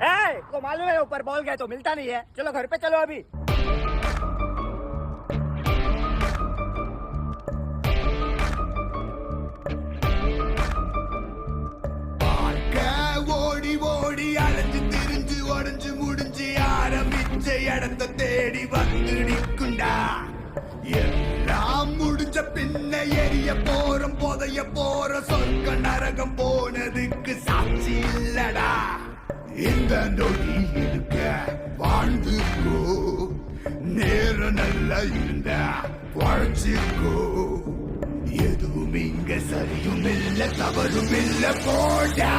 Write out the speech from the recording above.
तो मालूम है ऊपर बॉल गया तो मिलता नहीं है। चलो घर पे चलो अभी। ஓடி ஓடி அலைஞ்சு திரிஞ்சு உடஞ்சு முடிஞ்சு ஆரம்பிச்ச இடத்த தேடி வந்து நிற்குண்டா. எல்லாம் முடிஞ்ச பின்ன எரிய போறோம் புதைய போற சொர்க்க நரகம் போனதுக்கு சாட்சி இல்லடா. இந்த நொடி இருக்க வாழ்ந்துக்கோ, நேரம் நல்லா இருந்தா வாழ்ச்சிக்கோ. எதுவும் இங்க சரியும் இல்ல தவறும் இல்ல போடா.